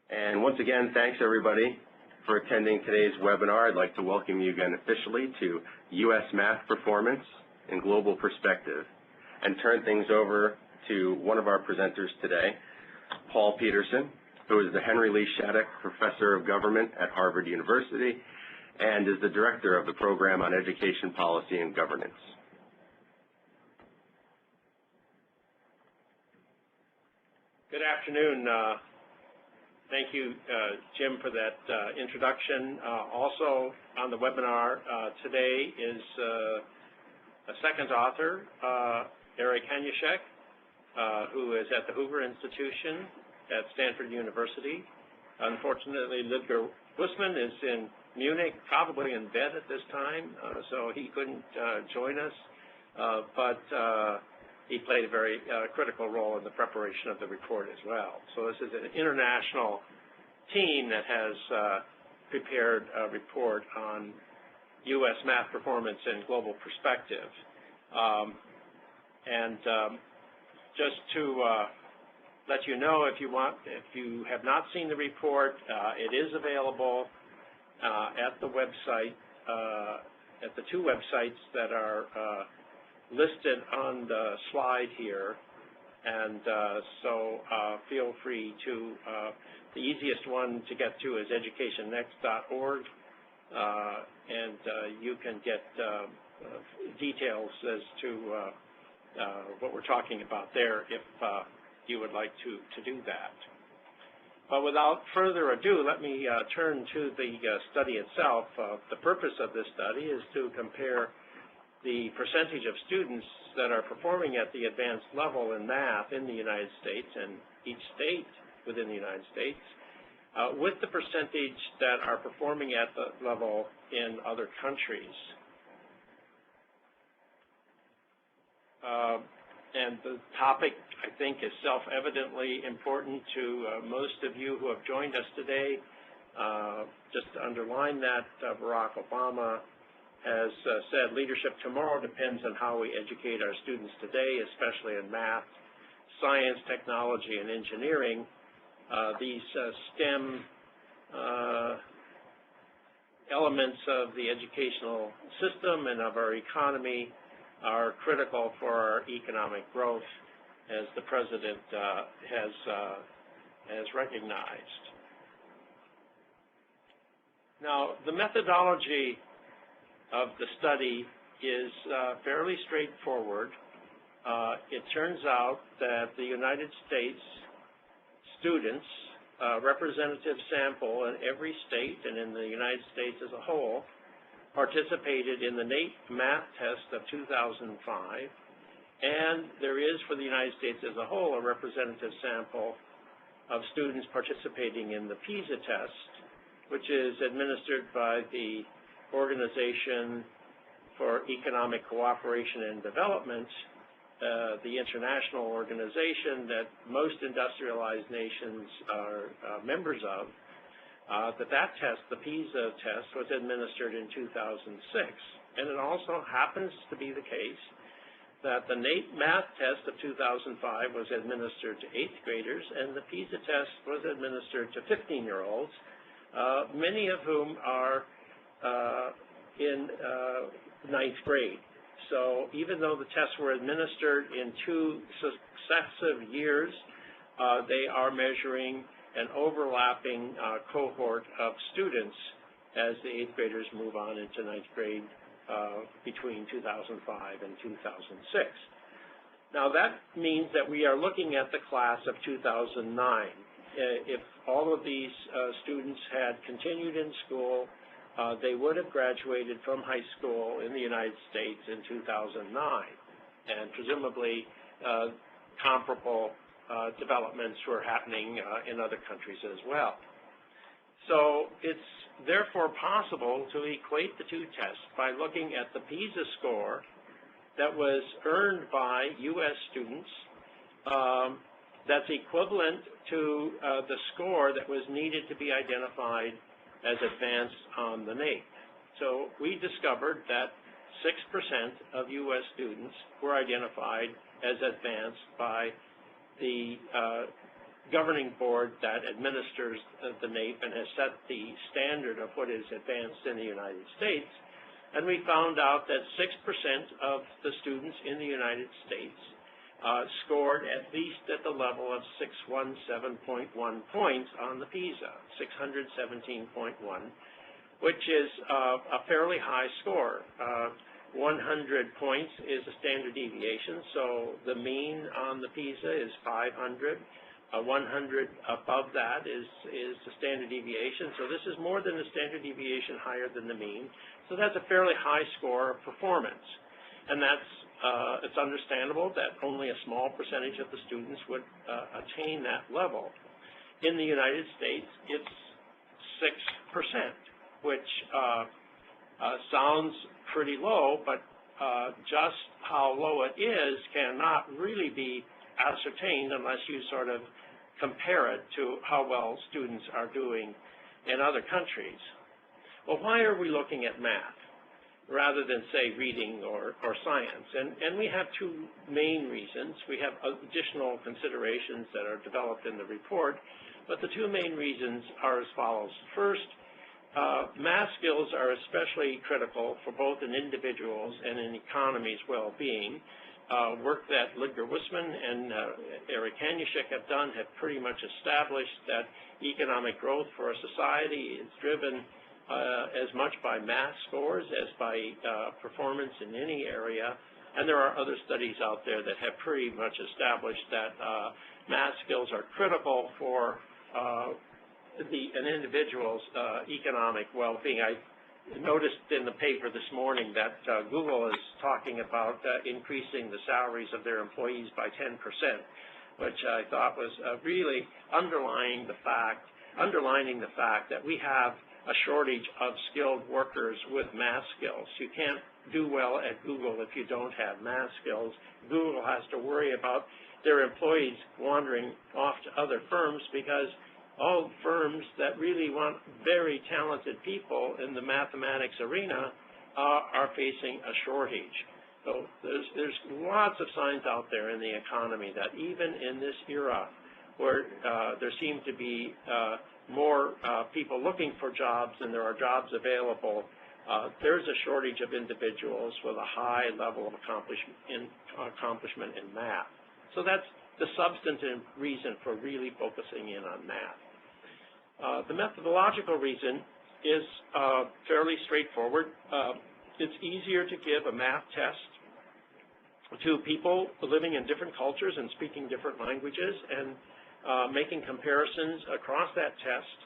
And once again, thanks everybody for attending today's webinar. I'd like to welcome you again officially to U.S. Math Performance in Global Perspective and turn things over to one of our presenters today, Paul Peterson, who is the Henry Lee Shattuck Professor of Government at Harvard University and is the Director of the Program on Education Policy and Governance. Good afternoon. Thank you, Jim, for that introduction. Also on the webinar today is a second author, Hanushek, who is at the Hoover Institution at Stanford University. Unfortunately, Ludger Woessmann is in Munich, probably in bed at this time, so he couldn't join us, but he played a very critical role in the preparation of the report as well. So this is an international team that has prepared a report on U.S. math performance in global perspective. Just to let you know, if you have not seen the report, it is available at the website, at the two websites that are listed on the slide here, and so feel free to, the easiest one to get to is educationnext.org, and you can get details as to what we're talking about there if you would like to do that. But without further ado, let me turn to the study itself. The purpose of this study is to compare the percentage of students that are performing at the advanced level in math in the United States and each state within the United States with the percentage that are performing at the level in other countries. And the topic, I think, is self-evidently important to most of you who have joined us today. Just to underline that, Barack Obama has said leadership tomorrow depends on how we educate our students today, especially in math, science, technology, and engineering. These STEM elements of the educational system and of our economy are critical for our economic growth, as the President has recognized. Now, the methodology of the study is fairly straightforward. It turns out that the United States students, representative sample in every state and in the United States as a whole, participated in the NAEP math test of 2005, and there is for the United States as a whole a representative sample of students participating in the PISA test, which is administered by the Organization for Economic Cooperation and Development, the international organization that most industrialized nations are members of. That test, the PISA test, was administered in 2006. And it also happens to be the case that the NAEP math test of 2005 was administered to 8th graders, and the PISA test was administered to 15-year-olds, many of whom are in 9th grade. So even though the tests were administered in 2 successive years, they are measuring an overlapping cohort of students as the 8th graders move on into 9th grade between 2005 and 2006. Now that means that we are looking at the class of 2009. If all of these students had continued in school, they would have graduated from high school in the United States in 2009, and presumably comparable developments were happening in other countries as well. So it's therefore possible to equate the two tests by looking at the PISA score that was earned by U.S. students that's equivalent to the score that was needed to be identified as advanced on the NAEP. So we discovered that 6% of U.S. students were identified as advanced by the governing board that administers the NAEP and has set the standard of what is advanced in the United States. And we found out that 6% of the students in the United States scored at least at the level of 617.1 points on the PISA, 617.1, which is a fairly high score. 100 points is a standard deviation, so the mean on the PISA is 500. 100 above that is the standard deviation, so this is more than the standard deviation, higher than the mean. So that's a fairly high score of performance, and that's it's understandable that only a small percentage of the students would attain that level. In the United States, it's 6%, which sounds pretty low, but just how low it is cannot really be ascertained unless you sort of compare it to how well students are doing in other countries. Well, why are we looking at math rather than, say, reading or science? And we have two main reasons. We have additional considerations that are developed in the report, but the two main reasons are as follows. First, math skills are especially critical for both an individual's and an economy's well-being. Work that Ludger Woessmann and Hanushek have done have pretty much established that economic growth for a society is driven as much by math scores as by performance in any area. And there are other studies out there that have pretty much established that math skills are critical for an individual's economic well-being. I noticed in the paper this morning that Google is talking about increasing the salaries of their employees by 10%, which I thought was really underlining the fact that we have a shortage of skilled workers with math skills. You can't do well at Google if you don't have math skills. Google has to worry about their employees wandering off to other firms because all firms that really want very talented people in the mathematics arena are facing a shortage. So there's lots of signs out there in the economy that even in this era where there seem to be more people looking for jobs than there are jobs available, there's a shortage of individuals with a high level of accomplishment in math. So that's the substantive reason for really focusing in on math. The methodological reason is fairly straightforward. It's easier to give a math test to people living in different cultures and speaking different languages and making comparisons across that test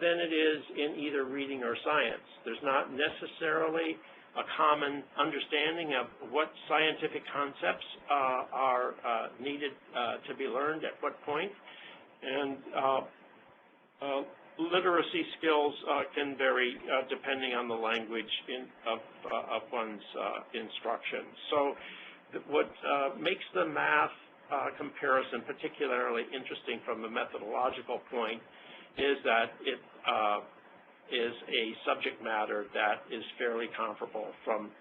than it is in either reading or science. There's not necessarily a common understanding of what scientific concepts are needed to be learned at what point, and literacy skills can vary depending on the language of one's instruction. So what makes the math comparison particularly interesting from a methodological point is that it is a subject matter that is fairly comparable from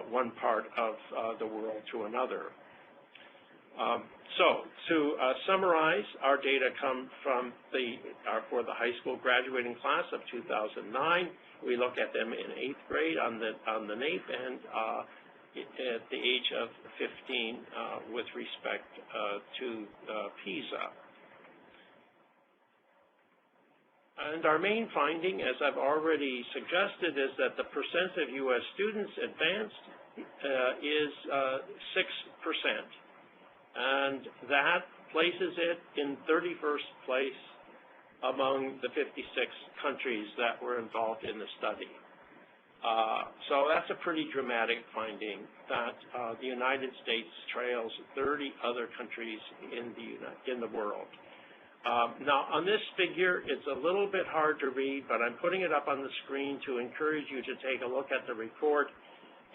one part of the world to another. So to summarize, our data come from for the high school graduating class of 2009. We look at them in 8th grade on the NAEP and at the age of 15 with respect to PISA. And our main finding, as I've already suggested, is that the percent of U.S. students advanced is 6%. And that places it in 31st place among the 56 countries that were involved in the study. So that's a pretty dramatic finding that the United States trails 30 other countries in the world. Now, on this figure, it's a little bit hard to read, but I'm putting it up on the screen to encourage you to take a look at the report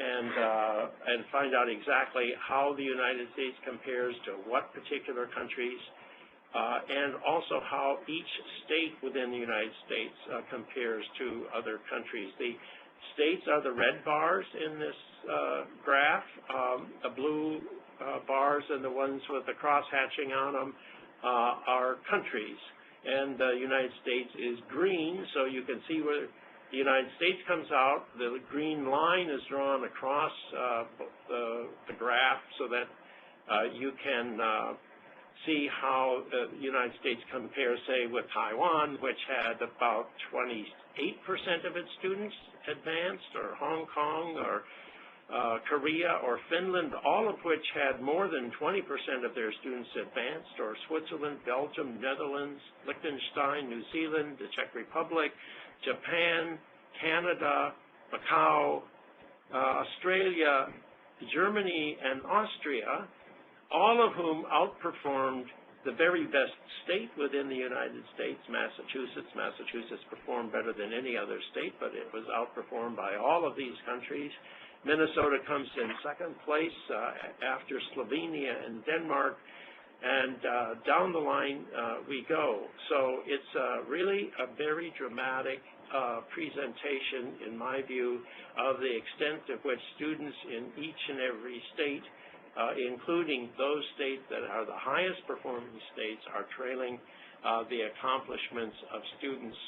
and find out exactly how the United States compares to what particular countries, and also how each state within the United States compares to other countries. The states are the red bars in this graph. The blue bars and the ones with the cross hatching on them are countries. And the United States is green, so you can see where the United States comes out. The green line is drawn across the graph so that you can see how the United States compares, say, with Taiwan, which had about 28% of its students advanced, or Hong Kong, or Korea, or Finland, all of which had more than 20% of their students advanced, or Switzerland, Belgium, Netherlands, Liechtenstein, New Zealand, the Czech Republic, Japan, Canada, Macau, Australia, Germany, and Austria, all of whom outperformed the very best state within the United States, Massachusetts. Massachusetts performed better than any other state, but it was outperformed by all of these countries. Minnesota comes in second place after Slovenia and Denmark, and down the line we go. So it's really a very dramatic presentation, in my view, of the extent to which students in each and every state, including those states that are the highest performing states, are trailing the accomplishments of students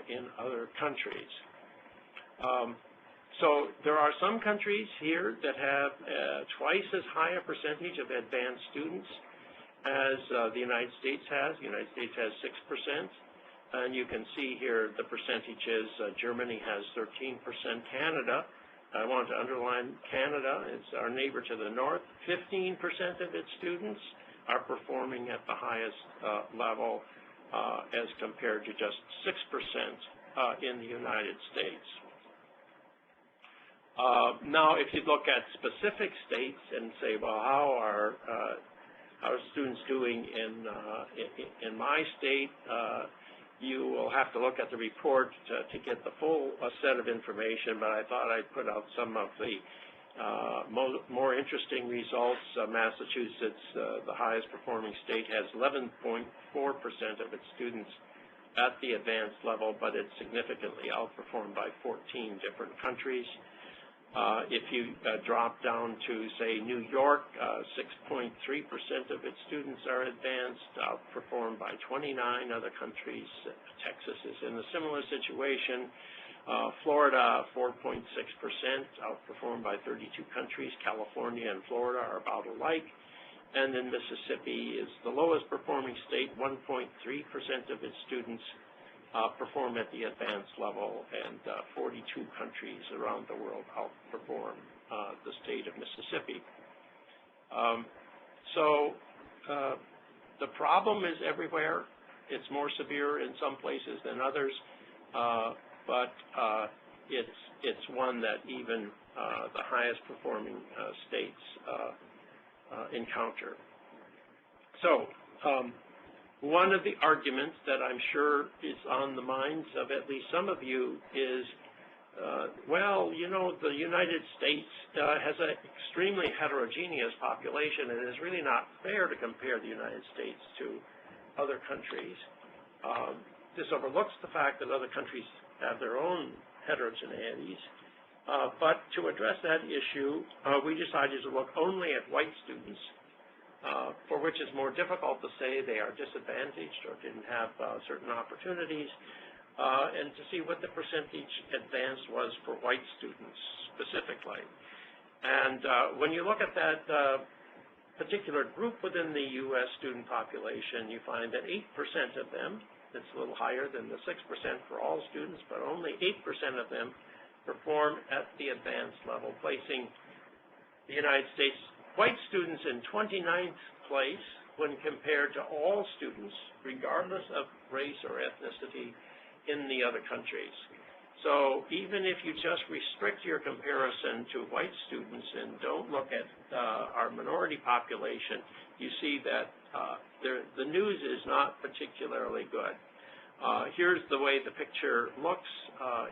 in other countries. So there are some countries here that have twice as high a percentage of advanced students as the United States has. The United States has 6%, and you can see here the percentages. Germany has 13%. Canada, I want to underline Canada, it's our neighbor to the north. 15% of its students are performing at the highest level as compared to just 6% in the United States. Now, if you look at specific states and say, well, how are students doing in my state, you will have to look at the report to get the full set of information, but I thought I'd put out some of the more interesting results. Massachusetts, the highest performing state, has 11.4% of its students at the advanced level, but it's significantly outperformed by 14 different countries. If you drop down to, say, New York, 6.3% of its students are advanced, outperformed by 29 other countries. Texas is in a similar situation. Florida, 4.6%, outperformed by 32 countries. California and Florida are about alike. And then Mississippi is the lowest performing state. 1.3% of its students perform at the advanced level, and 42 countries around the world outperform the state of Mississippi. So the problem is everywhere. It's more severe in some places than others, but it's one that even the highest performing states encounter. So one of the arguments that I'm sure is on the minds of at least some of you is, well, you know, the United States has an extremely heterogeneous population, and it's really not fair to compare the United States to other countries. This overlooks the fact that other countries have their own heterogeneities. But to address that issue, we decided to look only at white students, for which it's more difficult to say they are disadvantaged or didn't have certain opportunities, and to see what the percentage advanced was for white students specifically. And when you look at that particular group within the U.S. student population, you find that 8% of them, it's a little higher than the 6% for all students, but only 8% of them perform at the advanced level, placing the United States white students in 29th place when compared to all students, regardless of race or ethnicity, in the other countries. So even if you just restrict your comparison to white students and don't look at our minority population, you see that the news is not particularly good. Here's the way the picture looks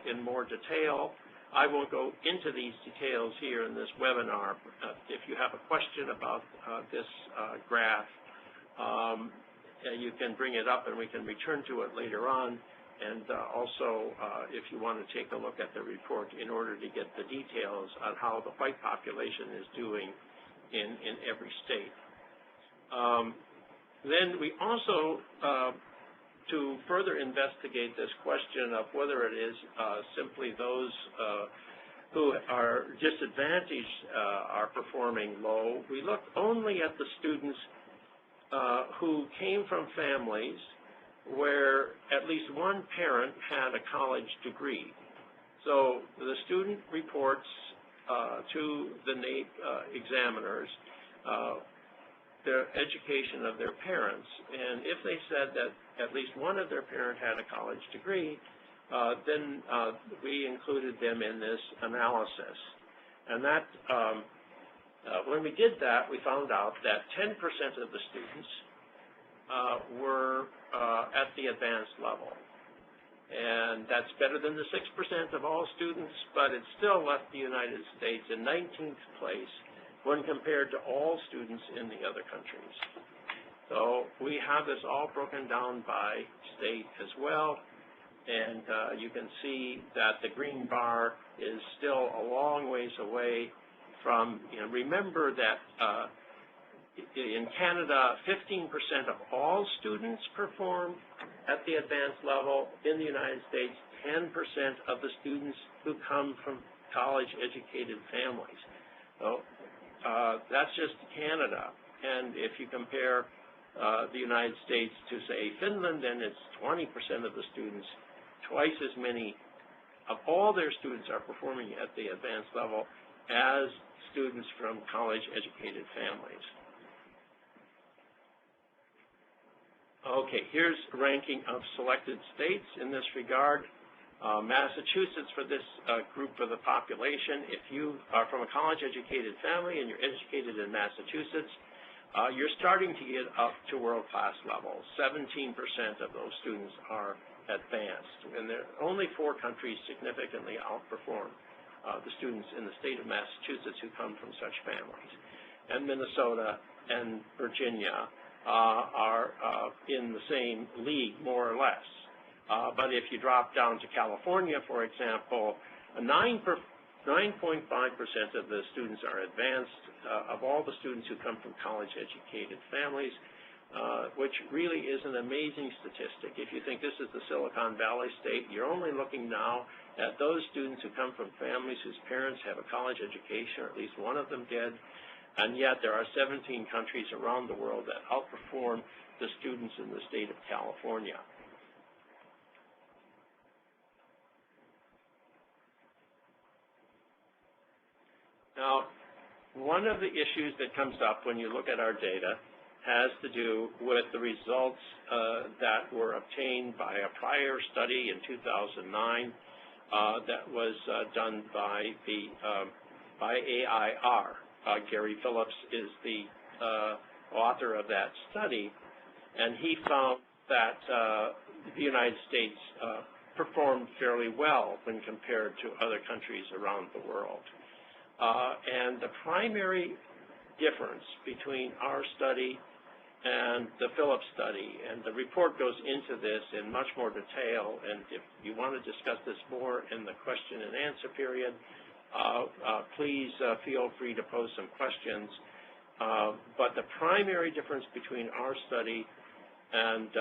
in more detail. I won't go into these details here in this webinar. If you have a question about this graph, you can bring it up and we can return to it later on. And also, if you want to take a look at the report in order to get the details on how the white population is doing in every state. Then we also, to further investigate this question of whether it is simply those who are disadvantaged are performing low, we looked only at the students who came from families where at least one parent had a college degree. So the student reports to the NAEP examiners the education of their parents, and if they said that at least one of their parents had a college degree, then we included them in this analysis. And that, when we did that, we found out that 10% of the students were at the advanced level. And that's better than the 6% of all students, but it still left the United States in 19th place when compared to all students in the other countries. So we have this all broken down by state as well, and you can see that the green bar is still a long ways away from, remember that in Canada, 15% of all students perform at the advanced level. In the United States, 10% of the students who come from college-educated families. So that's just Canada. And if you compare the United States to, say, Finland, then it's 20% of the students, twice as many of all their students are performing at the advanced level as students from college-educated families. Okay, here's a ranking of selected states in this regard. Massachusetts for this group of the population. If you are from a college-educated family and you're educated in Massachusetts, you're starting to get up to world-class levels. 17% of those students are advanced, and there are only 4 countries significantly outperform the students in the state of Massachusetts who come from such families. And Minnesota and Virginia are in the same league, more or less. But if you drop down to California, for example, 9.5% of the students are advanced of all the students who come from college-educated families, which really is an amazing statistic. If you think this is the Silicon Valley state, you're only looking now at those students who come from families whose parents have a college education, or at least one of them did, and yet there are 17 countries around the world that outperform the students in the state of California. Now, one of the issues that comes up when you look at our data has to do with the results that were obtained by a prior study in 2009 that was done by AIR. Gary Phillips is the author of that study, and he found that the United States performed fairly well when compared to other countries around the world. And the primary difference between our study and the Phillips study, and the report goes into this in much more detail, and if you want to discuss this more in the question and answer period, please feel free to pose some questions. But the primary difference between our study and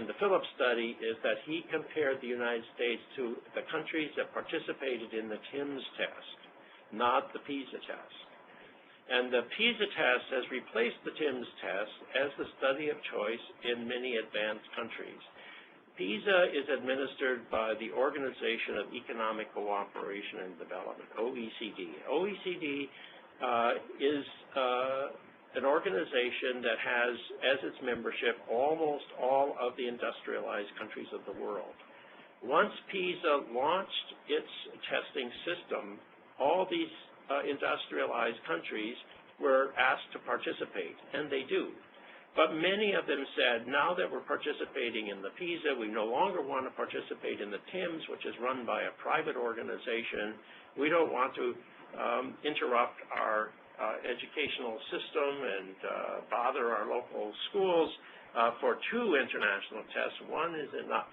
the Phillips study is that he compared the United States to the countries that participated in the TIMSS test, not the PISA test. And the PISA test has replaced the TIMSS test as the study of choice in many advanced countries. PISA is administered by the Organization of Economic Cooperation and Development, OECD. OECD is an organization that has as its membership almost all of the industrialized countries of the world. Once PISA launched its testing system, all these industrialized countries were asked to participate, and they do. But many of them said, now that we're participating in the PISA, we no longer want to participate in the TIMSS, which is run by a private organization. We don't want to interrupt our educational system and bother our local schools for 2 international tests. One is enough.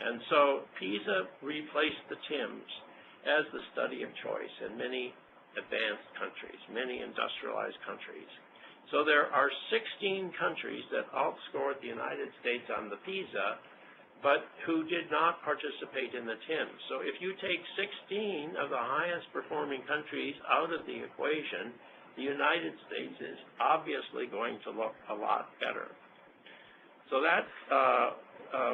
And so PISA replaced the TIMSS as the study of choice in many advanced countries, many industrialized countries. So there are 16 countries that outscored the United States on the PISA, but who did not participate in the TIMSS. So if you take 16 of the highest performing countries out of the equation, the United States is obviously going to look a lot better. So that,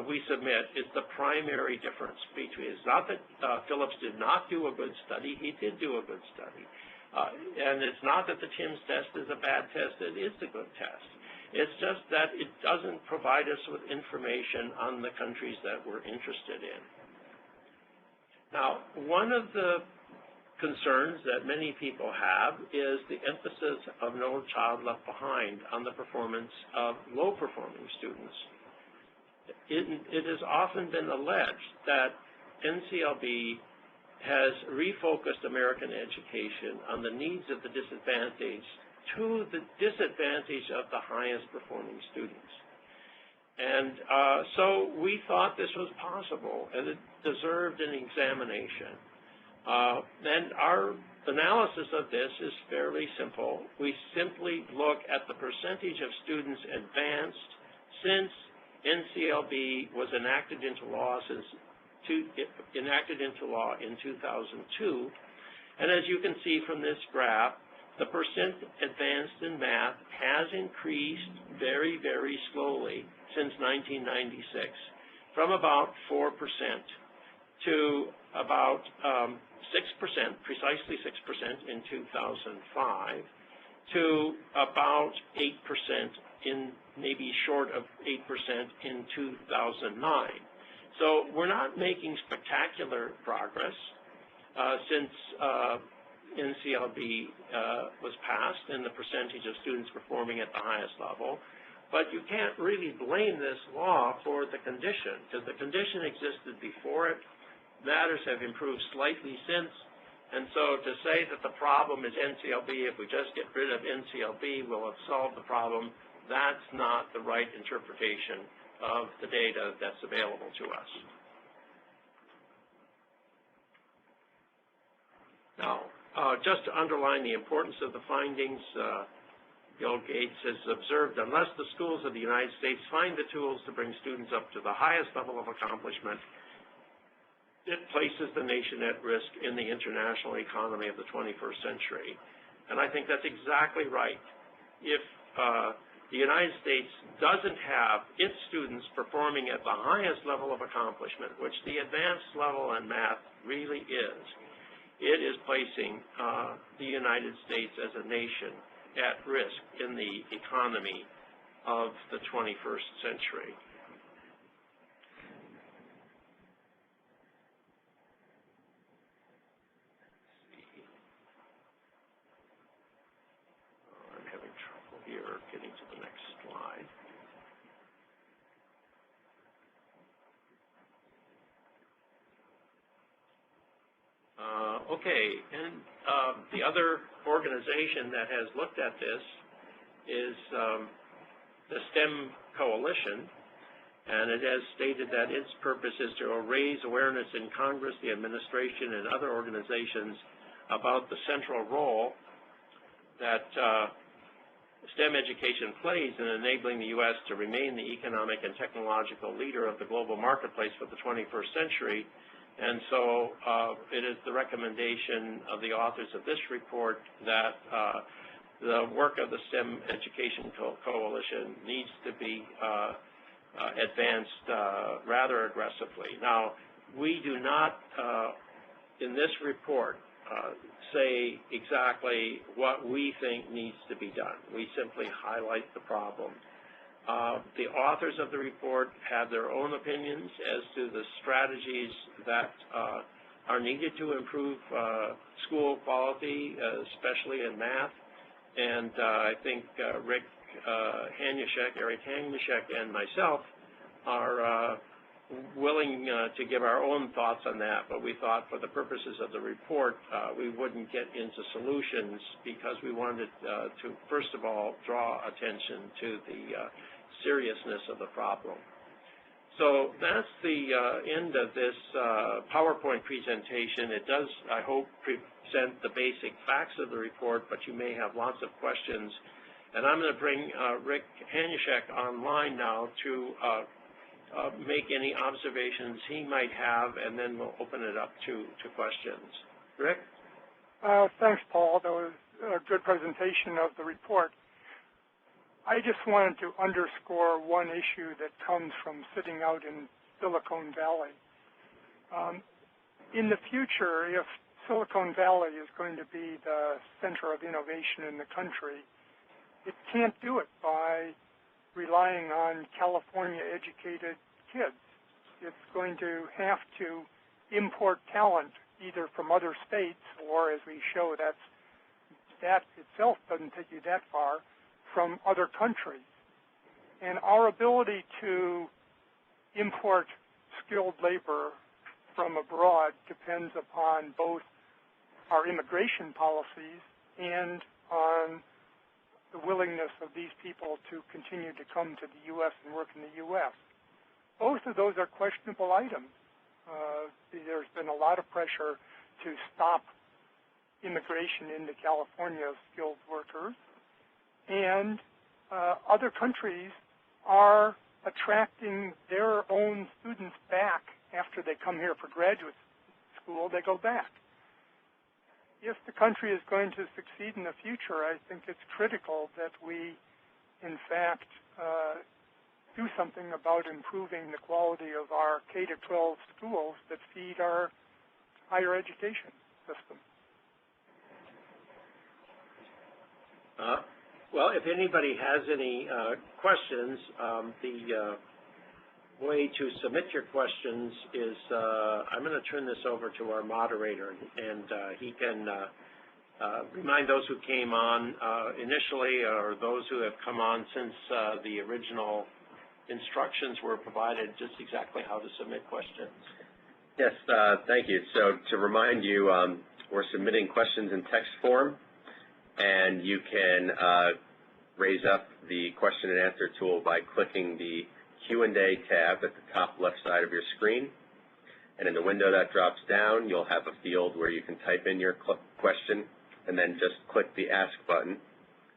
we submit, is the primary difference between. It's not that Phillips did not do a good study. He did do a good study. And it's not that the TIMSS test is a bad test. It is a good test. It's just that it doesn't provide us with information on the countries that we're interested in. Now, one of the concerns that many people have is the emphasis of No Child Left Behind on the performance of low-performing students. It has often been alleged that NCLB has refocused American education on the needs of the disadvantaged to the disadvantage of the highest performing students. And so we thought this was possible, and it deserved an examination. And our analysis of this is fairly simple. We simply look at the percentage of students advanced since NCLB was enacted into law in 2002. And as you can see from this graph, the percent advanced in math has increased very, very slowly since 1996, from about 4% to about 6%, precisely 6% in 2005, to about 8% in maybe short of 8% in 2009. So we're not making spectacular progress since NCLB was passed and the percentage of students performing at the highest level. But you can't really blame this law for the condition, because the condition existed before it. Matters have improved slightly since. And so to say that the problem is NCLB, if we just get rid of NCLB, we'll have solved the problem, that's not the right interpretation of the data that's available to us. Now, just to underline the importance of the findings, Bill Gates has observed, unless the schools of the United States find the tools to bring students up to the highest level of accomplishment, it places the nation at risk in the international economy of the 21st century. And I think that's exactly right. If the United States doesn't have its students performing at the highest level of accomplishment, which the advanced level in math really is, it is placing the United States as a nation at risk in the economy of the 21st century. I'm having trouble here getting to the next slide. Okay, and the other organization that has looked at this is the STEM Coalition, and it has stated that its purpose is to raise awareness in Congress, the administration, and other organizations about the central role that STEM education plays in enabling the U.S. to remain the economic and technological leader of the global marketplace for the 21st century. And so it is the recommendation of the authors of this report that the work of the STEM Education Coalition needs to be advanced rather aggressively. Now, we do not, in this report, say exactly what we think needs to be done. We simply highlight the problem. The authors of the report have their own opinions as to the strategies that are needed to improve school quality, especially in math. And I think Eric Hanushek, and myself are willing to give our own thoughts on that, but we thought for the purposes of the report, we wouldn't get into solutions because we wanted to, first of all, draw attention to the seriousness of the problem. So that's the end of this PowerPoint presentation. It does, I hope, present the basic facts of the report, but you may have lots of questions And I'm going to bring Rick Hanushek online now to make any observations he might have, and then we'll open it up to questions. Rick? Thanks, Paul. That was a good presentation of the report. I just wanted to underscore one issue that comes from sitting out in Silicon Valley. In the future, if Silicon Valley is going to be the center of innovation in the country, it can't do it by relying on California-educated kids. It's going to have to import talent either from other states or, as we show, that itself doesn't take you that far, from other countries. And our ability to import skilled labor from abroad depends upon both our immigration policies and on the willingness of these people to continue to come to the U.S. and work in the U.S. Both of those are questionable items. There's been a lot of pressure to stop immigration into California of skilled workers, and other countries are attracting their own students back after they come here for graduate school. They go back. If the country is going to succeed in the future, I think it's critical that we, in fact, do something about improving the quality of our K-12 schools that feed our higher education system. Well, if anybody has any questions, the way to submit your questions is I'm going to turn this over to our moderator, and he can remind those who came on initially or those who have come on since the original instructions were provided just exactly how to submit questions. Yes, thank you. So to remind you, we're submitting questions in text form, and you can raise up the question and answer tool by clicking the Q&A tab at the top left side of your screen. And in the window that drops down, you'll have a field where you can type in your question and then just click the Ask button,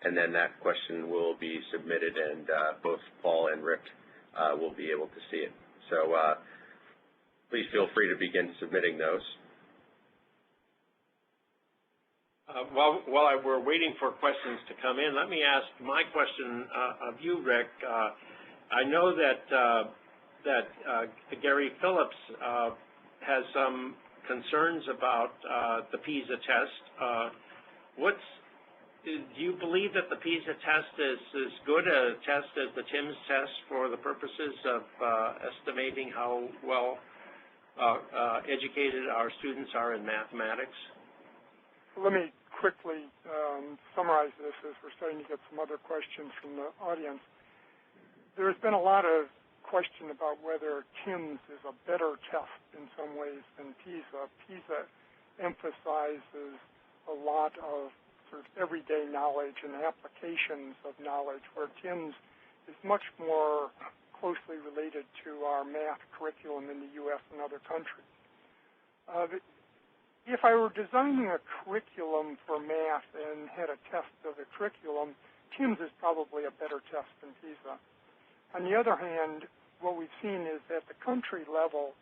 and then that question will be submitted, and both Paul and Rick will be able to see it. So please feel free to begin submitting those. While we're waiting for questions to come in, let me ask my question of you, Rick. I know that Gary Phillips has some concerns about the PISA test. Do you believe that the PISA test is as good a test as the TIMSS test for the purposes of estimating how well educated our students are in mathematics? Let me quickly summarize this as we're starting to get some other questions from the audience. There's been a lot of question about whether TIMSS is a better test in some ways than PISA. PISA emphasizes a lot of sort of everyday knowledge and applications of knowledge, where TIMSS is much more closely related to our math curriculum in the U.S. and other countries. If I were designing a curriculum for math and had a test of the curriculum, TIMSS is probably a better test than PISA. On the other hand, what we've seen is at the country level,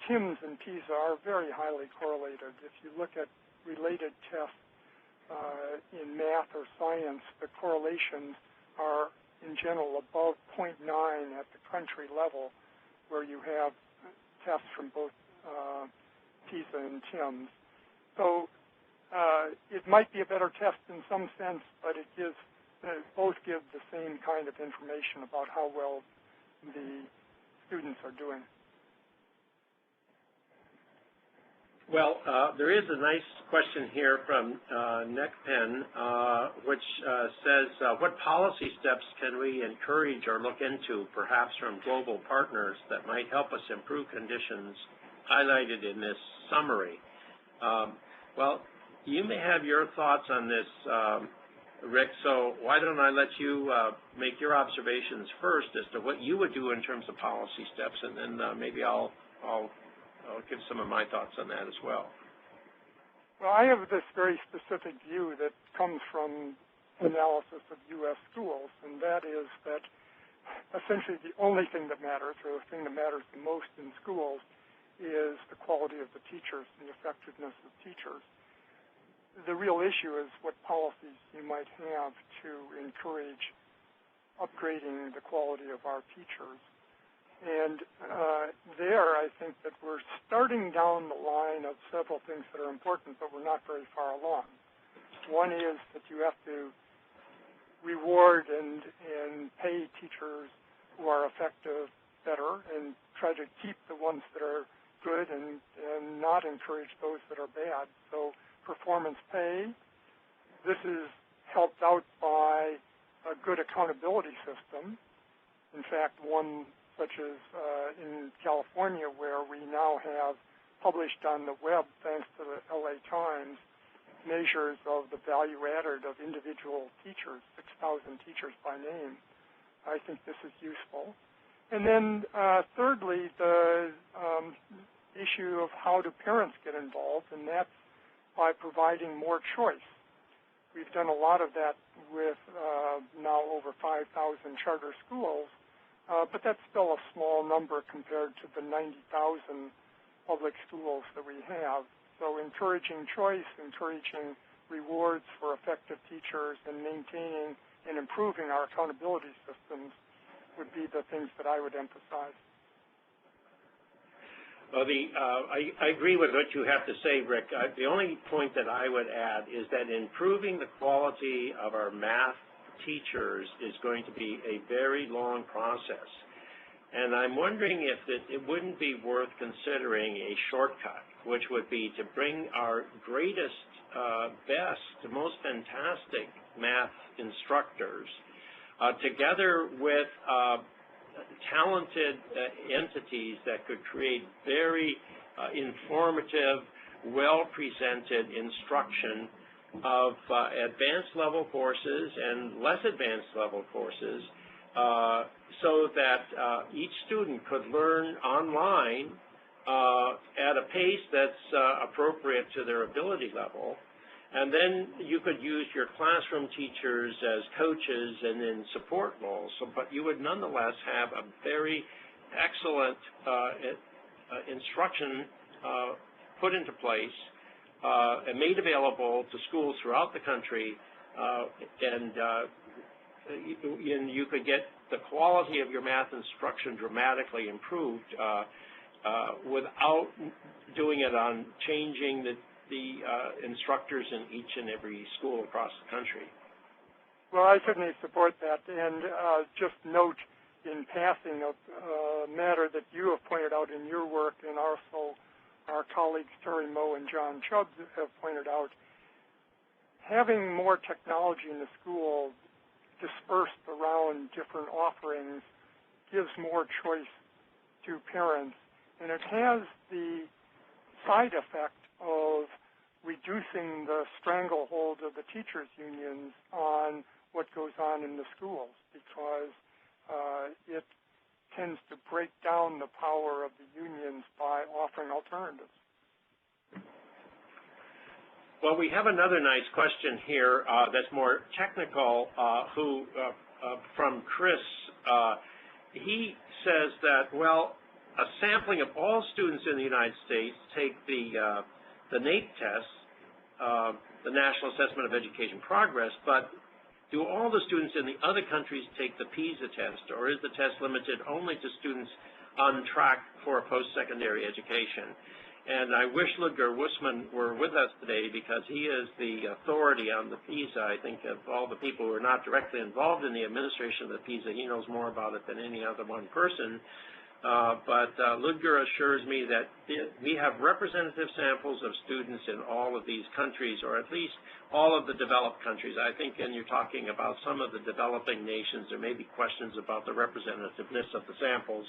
TIMSS and PISA are very highly correlated. If you look at related tests in math or science, the correlations are, in general, above 0.9 at the country level, where you have tests from both PISA and TIMSS. So it might be a better test in some sense, but it gives both give the same kind of information about how well the students are doing. Well, there is a nice question here from NECPEN, which says, what policy steps can we encourage or look into, perhaps from global partners, that might help us improve conditions highlighted in this summary? Well, you may have your thoughts on this, Rick, so why don't I let you make your observations first as to what you would do in terms of policy steps, and then maybe I'll give some of my thoughts on that as well. Well, I have this very specific view that comes from analysis of U.S. schools, and that is that essentially the only thing that matters, or the thing that matters the most in schools, is the quality of the teachers and the effectiveness of teachers. The real issue is what policies you might have to encourage upgrading the quality of our teachers. And there, I think that we're starting down the line of several things that are important, but we're not very far along. One is that you have to reward and pay teachers who are effective better and try to keep the ones that are good and not encourage those that are bad. So performance pay. This is helped out by a good accountability system. In fact, one such as in California, where we now have published on the web, thanks to the LA Times, measures of the value added of individual teachers, 6,000 teachers by name. I think this is useful. And then thirdly, the issue of how do parents get involved, and that's by providing more choice. We've done a lot of that with now over 5,000 charter schools, but that's still a small number compared to the 90,000 public schools that we have. So encouraging choice, encouraging rewards for effective teachers, and maintaining and improving our accountability systems would be the things that I would emphasize. Well, I agree with what you have to say, Rick. The only point that I would add is that improving the quality of our math teachers is going to be a very long process. And I'm wondering if it wouldn't be worth considering a shortcut, which would be to bring our greatest, best, most fantastic math instructors together with talented entities that could create very informative, well-presented instruction of advanced level courses and less advanced level courses so that each student could learn online at a pace that's appropriate to their ability level. And then you could use your classroom teachers as coaches and in support roles, but you would nonetheless have a very excellent instruction put into place and made available to schools throughout the country, and you could get the quality of your math instruction dramatically improved without doing it on changing the instructors in each and every school across the country. Well, I certainly support that, and just note in passing a matter that you have pointed out in your work, and also our colleagues Terry Moe and John Chubb have pointed out, having more technology in the school dispersed around different offerings gives more choice to parents, and it has the side effect of reducing the stranglehold of the teachers' unions on what goes on in the schools, because it tends to break down the power of the unions by offering alternatives. Well, we have another nice question here that's more technical, from Chris. He says that, well, a sampling of all students in the United States take the NAEP test, the National Assessment of Education Progress, but do all the students in the other countries take the PISA test, or is the test limited only to students on track for a post-secondary education? And I wish Ludger Woessmann were with us today, because he is the authority on the PISA. I think of all the people who are not directly involved in the administration of the PISA, he knows more about it than any other one person. But Ludger assures me that we have representative samples of students in all of these countries, or at least all of the developed countries. I think, and you're talking about some of the developing nations, there may be questions about the representativeness of the samples.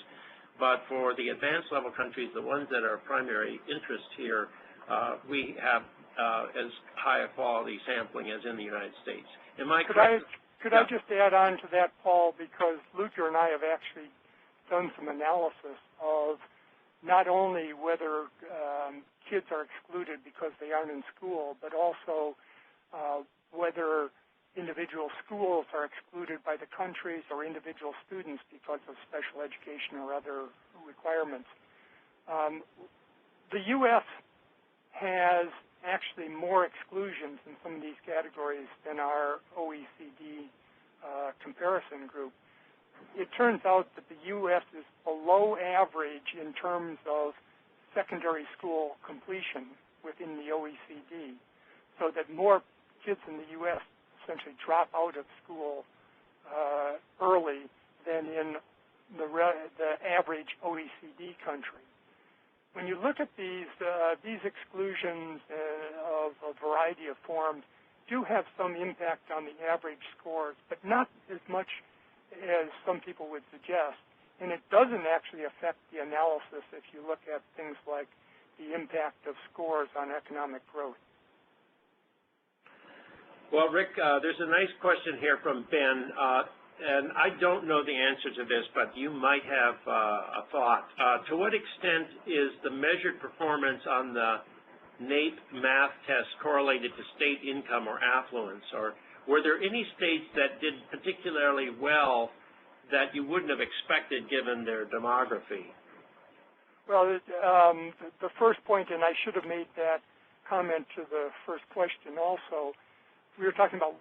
But for the advanced level countries, the ones that are of primary interest here, we have as high a quality sampling as in the United States. Could I just add on to that, Paul, because Ludger and I have actually done some analysis of not only whether kids are excluded because they aren't in school, but also whether individual schools are excluded by the countries or individual students because of special education or other requirements. The U.S. has actually more exclusions in some of these categories than our OECD comparison group. It turns out that the U.S. is below average in terms of secondary school completion within the OECD, so that more kids in the U.S. essentially drop out of school early than in the average OECD country. When you look at these exclusions of a variety of forms do have some impact on the average scores, but not as much as some people would suggest. And it doesn't actually affect the analysis if you look at things like the impact of scores on economic growth. Well, Rick, there's a nice question here from Ben, and I don't know the answer to this, but you might have a thought. To what extent is the measured performance on the NAEP math test correlated to state income or affluence? Or were there any states that did particularly well that you wouldn't have expected given their demography? Well, the first point, and I should have made that comment to the first question also, we were talking about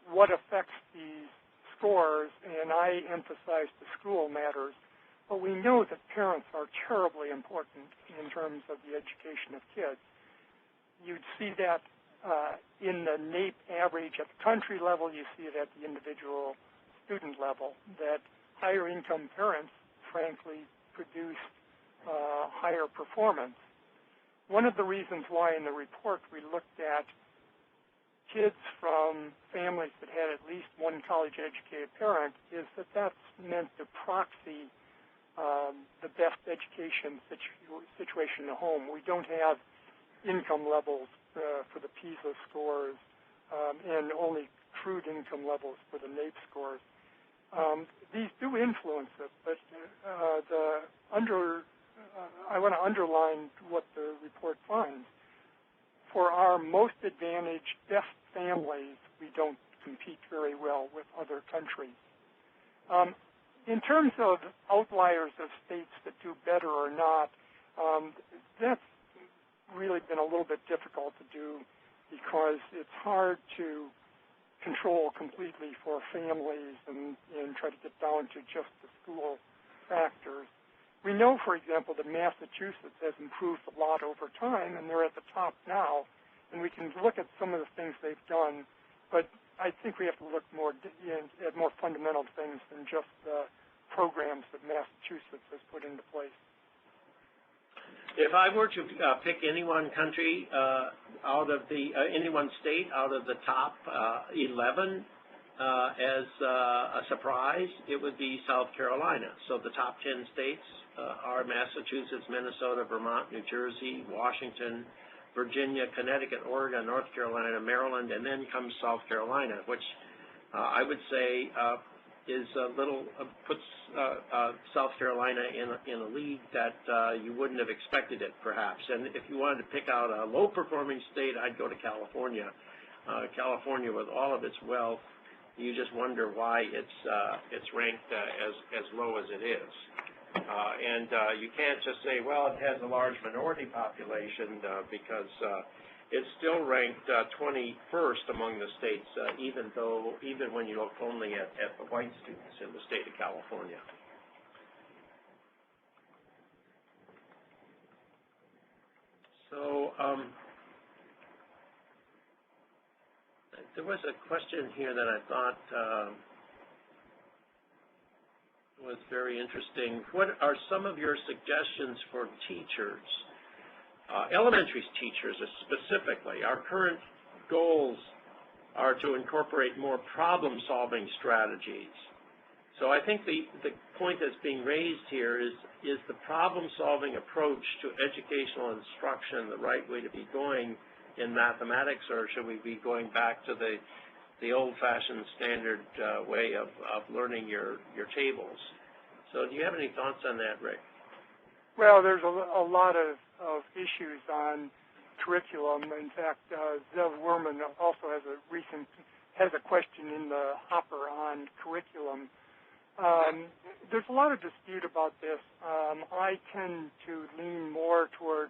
what affects these scores, and I emphasized the school matters. But we know that parents are terribly important in terms of the education of kids. You'd see that in the NAEP average at the country level. You see it at the individual student level, that higher income parents, frankly, produce higher performance. One of the reasons why in the report we looked at kids from families that had at least one college-educated parent is that that's meant to proxy the best education situation in the home. We don't have income levels for the PISA scores and only crude income levels for the NAEP scores. These do influence it, but I want to underline what the report finds. For our most advantaged, best families, we don't compete very well with other countries. In terms of outliers of states that do better or not, that's really been a little bit difficult to do because it's hard to control completely for families and try to get down to just the school factors. We know, for example, that Massachusetts has improved a lot over time, and they're at the top now, and we can look at some of the things they've done, but I think we have to look more at more fundamental things than just the programs that Massachusetts has put into place. If I were to pick any one country out of the any one state out of the top 11 as a surprise, it would be South Carolina. So the top 10 states are Massachusetts, Minnesota, Vermont, New Jersey, Washington, Virginia, Connecticut, Oregon, North Carolina, Maryland, and then comes South Carolina, which I would say is a little puts South Carolina in a league that you wouldn't have expected it, perhaps. And if you wanted to pick out a low-performing state, I'd go to California. California, with all of its wealth, you just wonder why it's ranked as low as it is. And you can't just say, well, it has a large minority population because it's still ranked 21st among the states, even when you look only at the white students in the state of California. So there was a question here that I thought was very interesting. What are some of your suggestions for teachers? Elementary teachers specifically. Our current goals are to incorporate more problem-solving strategies. So I think the point that's being raised here is the problem-solving approach to educational instruction the right way to be going in mathematics, or should we be going back to the old-fashioned standard way of learning your tables? So do you have any thoughts on that, Rick? Well, there's a lot of issues on curriculum. In fact, Ludger Woessmann also has a recent has a question in the hopper on curriculum. There's a lot of dispute about this. I tend to lean more toward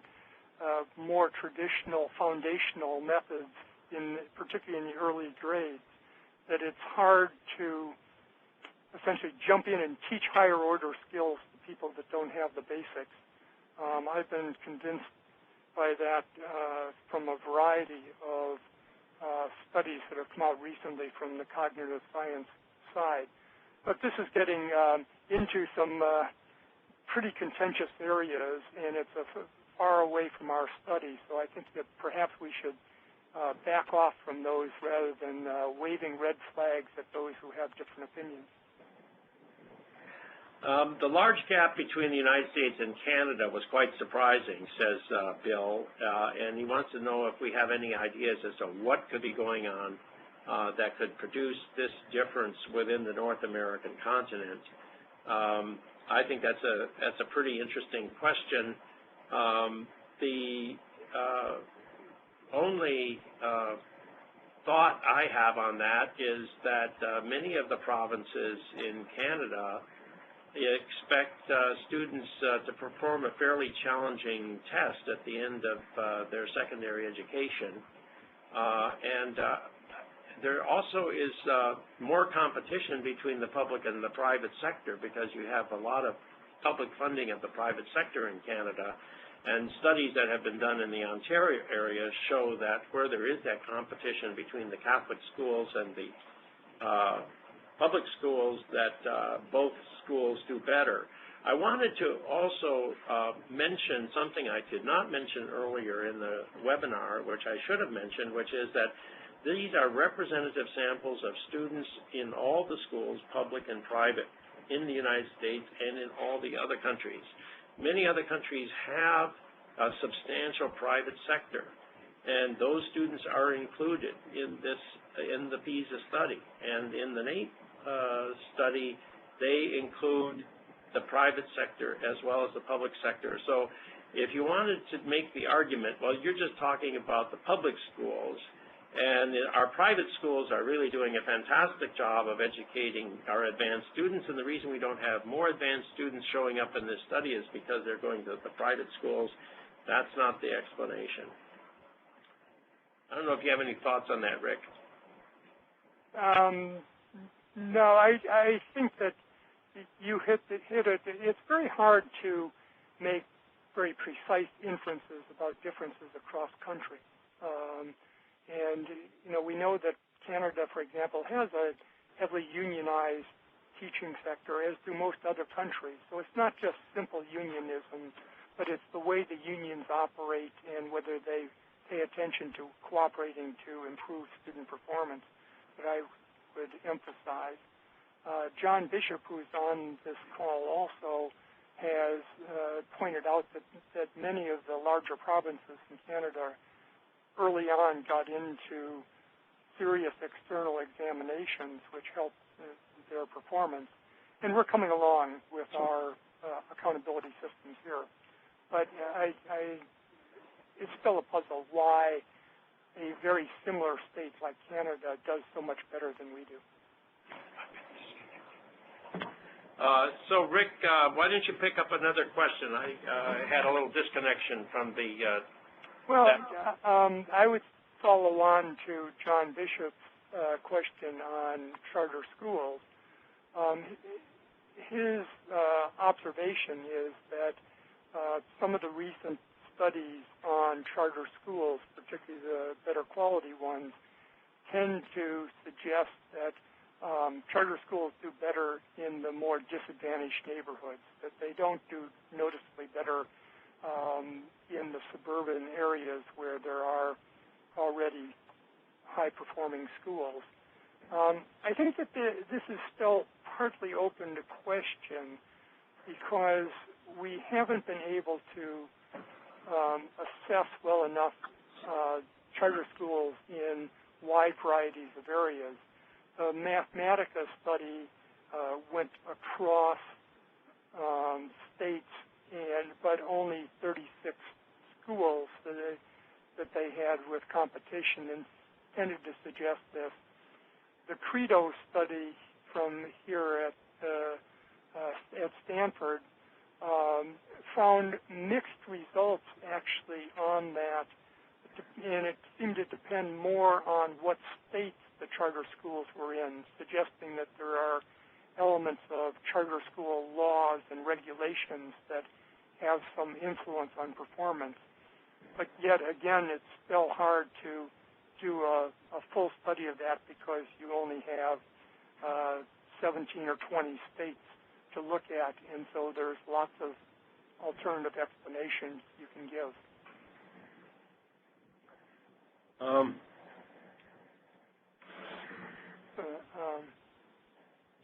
more traditional foundational methods, particularly in the early grades, that it's hard to essentially jump in and teach higher order skills to people that don't have the basics. I've been convinced by that from a variety of studies that have come out recently from the cognitive science side. But this is getting into some pretty contentious areas, and it's far away from our study, so I think that perhaps we should back off from those rather than waving red flags at those who have different opinions. The large gap between the United States and Canada was quite surprising, says Bill, and he wants to know if we have any ideas as to what could be going on that could produce this difference within the North American continent. I think that's a pretty interesting question. The only thought I have on that is that many of the provinces in Canada expect students to perform a fairly challenging test at the end of their secondary education. And there also is more competition between the public and the private sector because you have a lot of public funding of the private sector in Canada. And studies that have been done in the Ontario area show that where there is that competition between the Catholic schools and the public schools, that both schools do better. I wanted to also mention something I did not mention earlier in the webinar, which I should have mentioned, which is that these are representative samples of students in all the schools, public and private, in the United States and in all the other countries. Many other countries have a substantial private sector, and those students are included in the PISA study. And in the NAEP study, they include the private sector as well as the public sector. So if you wanted to make the argument, well, you're just talking about the public schools, and our private schools are really doing a fantastic job of educating our advanced students, and the reason we don't have more advanced students showing up in this study is because they're going to the private schools. That's not the explanation. I don't know if you have any thoughts on that, Rick. No, I think that you hit it. It's very hard to make very precise inferences about differences across country. And, we know that Canada, for example, has a heavily unionized teaching sector, as do most other countries. So it's not just simple unionism, but it's the way the unions operate and whether they pay attention to cooperating to improve student performance that I would emphasize. John Bishop, who's on this call also, has pointed out that many of the larger provinces in Canada early on got into serious external examinations, which helped their performance. And we're coming along with our accountability systems here. But it's still a puzzle why a very similar state like Canada does so much better than we do. So, Rick, why don't you pick up another question? I had a little disconnection from the... I would follow on to John Bishop's question on charter schools. His observation is that some of the recent studies on charter schools, particularly the better quality ones, tend to suggest that charter schools do better in the more disadvantaged neighborhoods, that they don't do noticeably better in the suburban areas where there are already high-performing schools. I think that this is still partly open to question because we haven't been able to assess well enough charter schools in wide varieties of areas. The Mathematica study went across states, but only 36 schools that they had with competition, and tended to suggest this. the Credo study from here at Stanford found mixed results actually on that, and it seemed to depend more on what states the charter schools were in, suggesting that there are elements of charter school laws and regulations that have some influence on performance. But yet again, it's still hard to do a full study of that because you only have 17 or 20 states to look at, and so there's lots of alternative explanations you can give.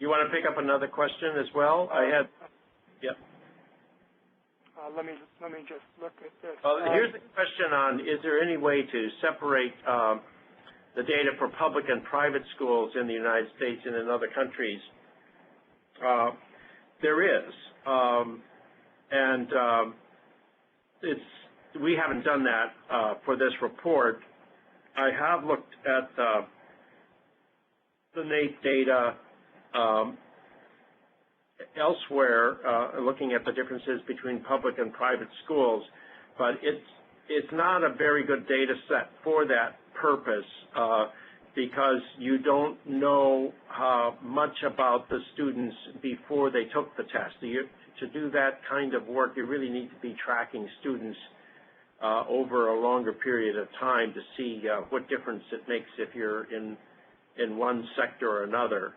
You want to pick up another question as well? Yep. Let me just look at this. Here's the question on, is there any way to separate the data for public and private schools in the United States and in other countries? There is. We haven't done that for this report. I have looked at the NAEP data elsewhere, looking at the differences between public and private schools, but it's not a very good data set for that purpose because you don't know much about the students before they took the test. To do that kind of work, you really need to be tracking students over a longer period of time to see what difference it makes if you're in one sector or another.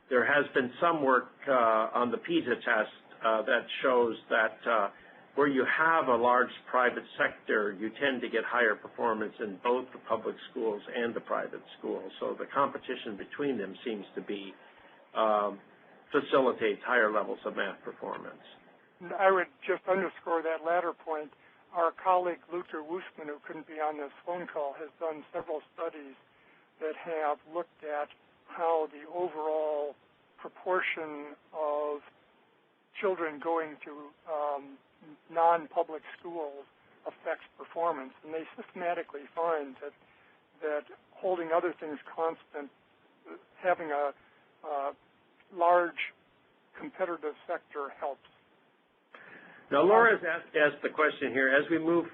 There has been some work on the PISA test that shows that where you have a large private sector, you tend to get higher performance in both the public schools and the private schools. So the competition between them seems to be facilitates higher levels of math performance. I would just underscore that latter point. Our colleague Ludger Woessmann, who couldn't be on this phone call, has done several studies that have looked at how the overall proportion of children going to non-public schools affects performance, and they systematically find that holding other things constant, having a large competitive sector helps. Now, Laura has asked the question here, as we move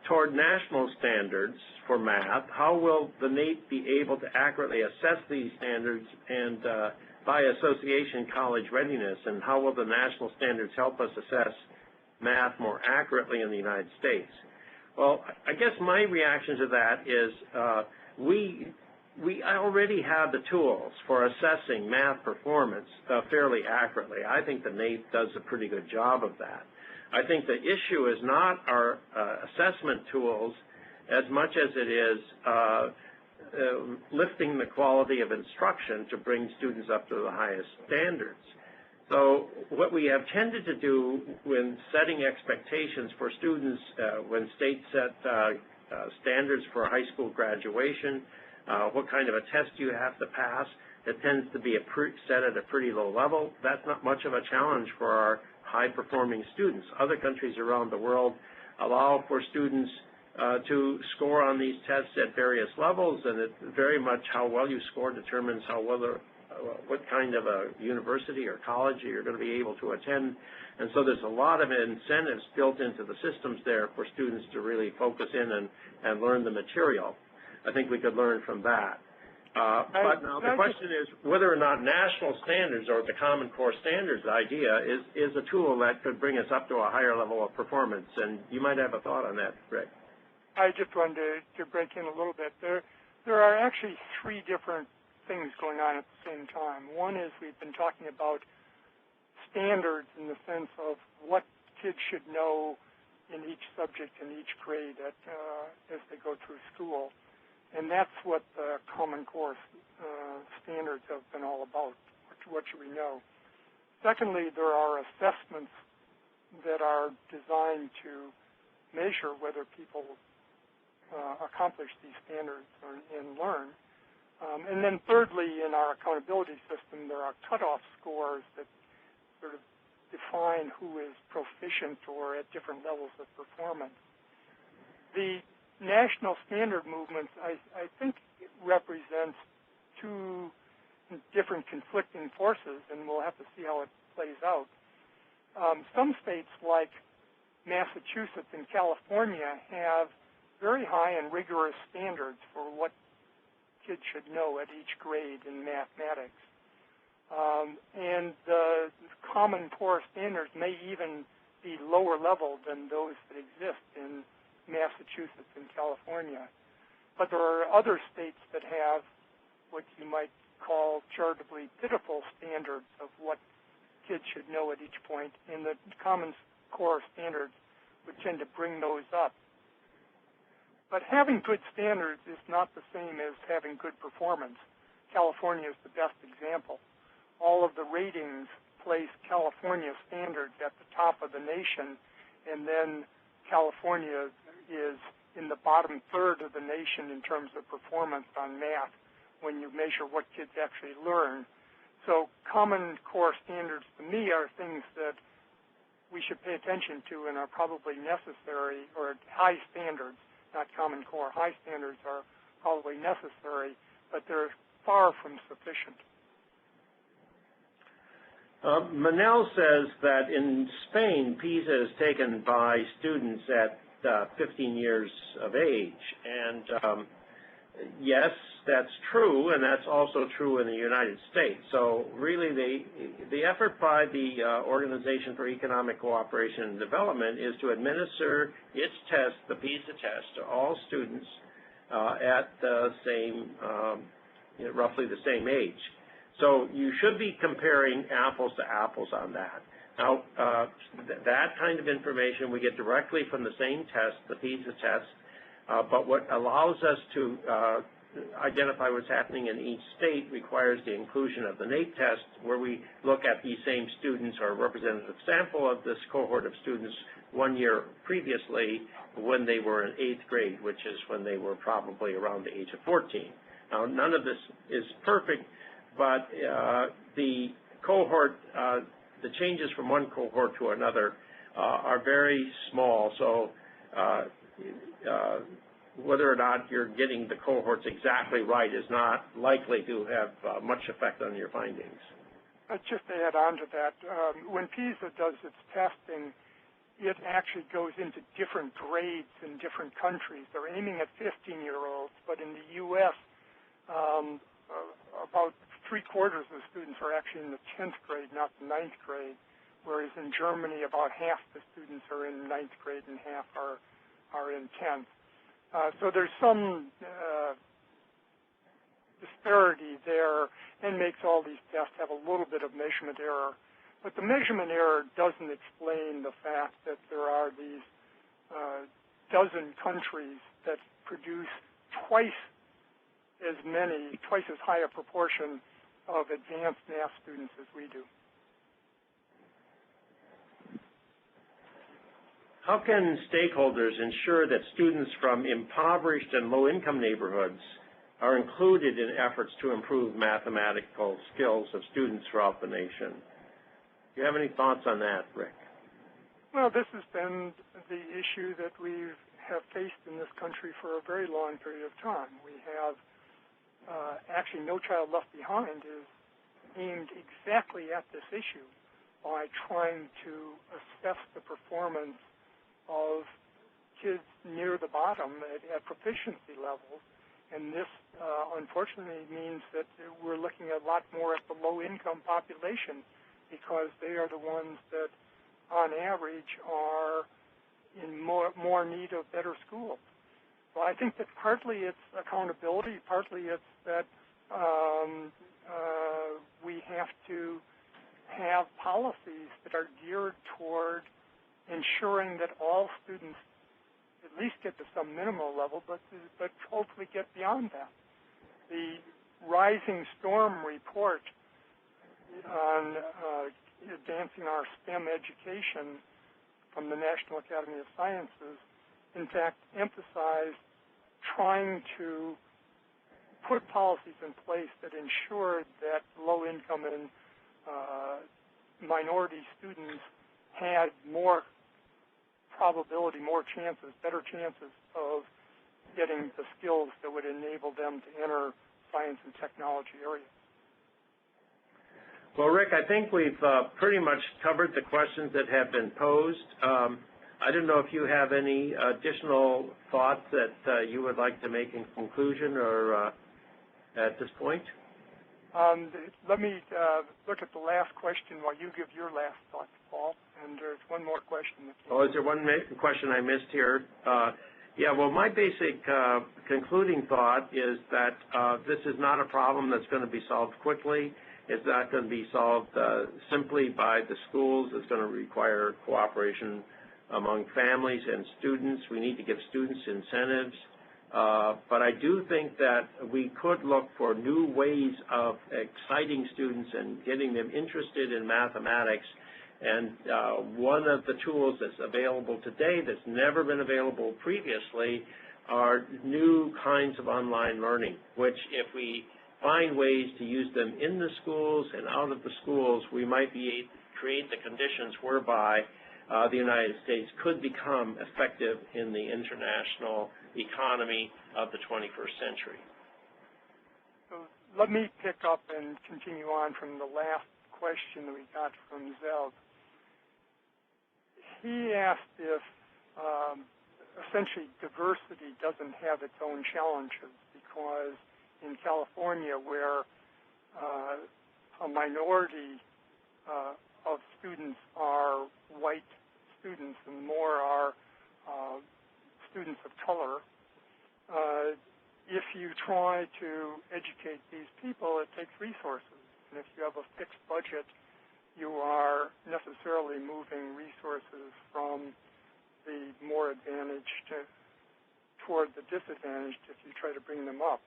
toward national standards for math, how will the NAEP be able to accurately assess these standards and by association college readiness, and how will the national standards help us assess math more accurately in the United States? Well, I guess my reaction to that is we already have the tools for assessing math performance fairly accurately. I think the NAEP does a pretty good job of that. I think the issue is not our assessment tools as much as it is lifting the quality of instruction to bring students up to the highest standards. So what we have tended to do when setting expectations for students, when states set standards for high school graduation, what kind of a test you have to pass, it tends to be set at a pretty low level. That's not much of a challenge for our high-performing students. Other countries around the world allow for students to score on these tests at various levels, and it very much how well you score determines what kind of a university or college you're going to be able to attend. And so there's a lot of incentives built into the systems there for students to really focus in and learn the material. I think we could learn from that. But now the question is whether or not national standards or the Common Core Standards idea is a tool that could bring us up to a higher level of performance. And you might have a thought on that, Greg. I just wanted to break in a little bit. There are actually three different things going on at the same time. One is we've been talking about standards in the sense of what kids should know in each subject in each grade as they go through school. And that's what the Common Core standards have been all about. What should we know? Secondly, there are assessments that are designed to measure whether people accomplish these standards and learn. And then thirdly, in our accountability system, there are cutoff scores that sort of define who is proficient or at different levels of performance. The national standard movements, I think, represents two different conflicting forces, and we'll have to see how it plays out. Some states like Massachusetts and California have very high and rigorous standards for what kids should know at each grade in mathematics. And the Common Core standards may even be lower level than those that exist in Massachusetts and California. But there are other states that have what you might call charitably pitiful standards of what kids should know at each point, and the Common Core standards would tend to bring those up. But having good standards is not the same as having good performance. California is the best example. All of the ratings place California standards at the top of the nation, and then California is in the bottom third of the nation in terms of performance on math when you measure what kids actually learn. So Common Core standards, to me, are things that we should pay attention to and are probably necessary, or high standards, not Common Core. High standards are probably necessary, but they're far from sufficient. Manel says that in Spain, PISA is taken by students at 15 years of age, and yes, that's true, and that's also true in the United States. So really the effort by the Organization for Economic Cooperation and Development is to administer its test, the PISA test, to all students at the same, roughly the same age. So you should be comparing apples to apples on that. Now, that kind of information we get directly from the same test, the PISA test, but what allows us to identify what's happening in each state requires the inclusion of the NAEP test, where we look at these same students or a representative sample of this cohort of students 1 year previously when they were in 8th grade, which is when they were probably around the age of 14. Now, none of this is perfect, but the cohort, the changes from one cohort to another are very small, so whether or not you're getting the cohorts exactly right is not likely to have much effect on your findings. Just to add on to that, when PISA does its testing, it actually goes into different grades in different countries. They're aiming at 15-year-olds, but in the U.S., about 3/4 of the students are actually in the 10th grade, not the 9th grade, whereas in Germany, about half the students are in 9th grade and half are in 10th. So there's some disparity there, and makes all these tests have a little bit of measurement error. But the measurement error doesn't explain the fact that there are these dozen countries that produce twice as high a proportion of advanced math students as we do. How can stakeholders ensure that students from impoverished and low-income neighborhoods are included in efforts to improve mathematical skills of students throughout the nation? Do you have any thoughts on that, Rick? Well, this has been the issue that we have faced in this country for a very long period of time. We have actually No Child Left Behind is aimed exactly at this issue by trying to assess the performance of kids near the bottom at proficiency levels. And this, unfortunately, means that we're looking a lot more at the low-income population because they are the ones that, on average, are in more need of better schools. So I think that partly it's accountability, partly it's that we have to have policies that are geared toward ensuring that all students at least get to some minimal level, but hopefully get beyond that. The Rising Storm report on advancing our STEM education from the National Academy of Sciences, in fact, emphasized trying to put policies in place that ensured that low-income and minority students had more probability, more chances, better chances of getting the skills that would enable them to enter science and technology areas. Well, Rick, I think we've pretty much covered the questions that have been posed. I don't know if you have any additional thoughts that you would like to make in conclusion or at this point. Let me look at the last question while you give your last thoughts, Paul. And there's one more question. Oh, is there one question I missed here? Yeah, well, my basic concluding thought is that this is not a problem that's going to be solved quickly. It's not going to be solved simply by the schools. It's going to require cooperation among families and students. We need to give students incentives. But I do think that we could look for new ways of exciting students and getting them interested in mathematics. And one of the tools that's available today that's never been available previously are new kinds of online learning, which if we find ways to use them in the schools and out of the schools, we might be create the conditions whereby the United States could become effective in the international economy of the 21st century. So let me pick up and continue on from the last question that we got from Zev. He asked if essentially diversity doesn't have its own challenges, because in California, where a minority of students are white students and more are students of color, if you try to educate these people, it takes resources. And if you have a fixed budget, you are necessarily moving resources from the more advantaged toward the disadvantaged if you try to bring them up.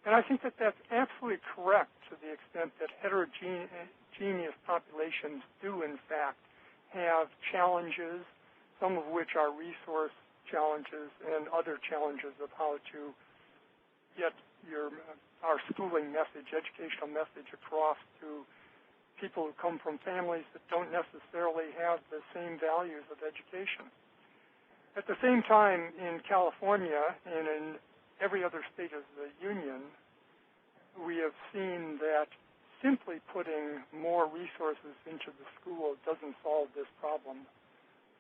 And I think that that's absolutely correct to the extent that heterogeneous populations do, in fact, have challenges, some of which are resource challenges and other challenges of how to get our schooling message, educational message across to people who come from families that don't necessarily have the same values of education. At the same time, in California and in every other state of the union, we have seen that simply putting more resources into the school doesn't solve this problem.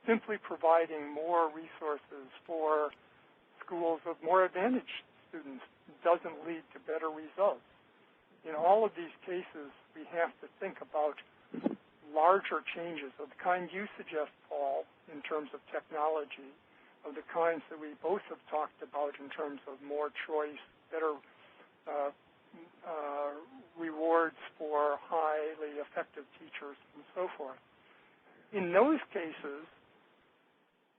Simply providing more resources for schools of more advantaged students doesn't lead to better results. In all of these cases, we have to think about larger changes of the kind you suggest, Paul, in terms of technology, of the kinds that we both have talked about in terms of more choice, better rewards for highly effective teachers, and so forth. In those cases,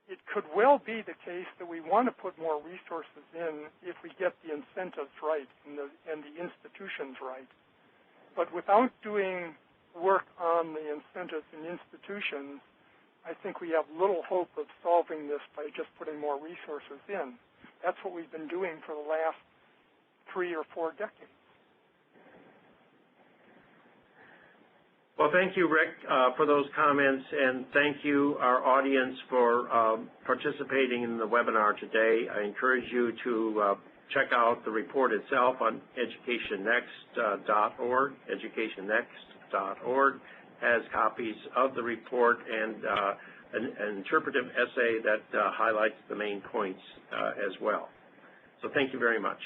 it could well be the case that we want to put more resources in if we get the incentives right and the institutions right. But without doing work on the incentives and institutions, I think we have little hope of solving this by just putting more resources in. That's what we've been doing for the last 3 or 4 decades. Well, thank you, Rick, for those comments, and thank you, our audience, for participating in the webinar today. I encourage you to check out the report itself on educationnext.org. Educationnext.org has copies of the report and an interpretive essay that highlights the main points as well. So thank you very much.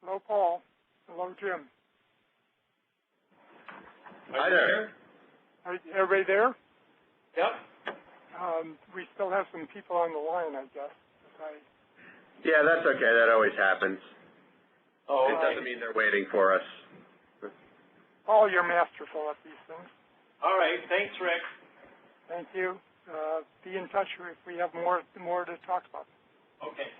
Hello, Paul. Hello, Jim. Hi there. Are everybody there? Yep. We still have some people on the line, I guess. Yeah, that's okay. That always happens. Oh, It doesn't mean they're waiting for us. Paul, you're masterful at these things. All right. Thanks, Rick. Thank you. Be in touch if we have more to talk about. Okay.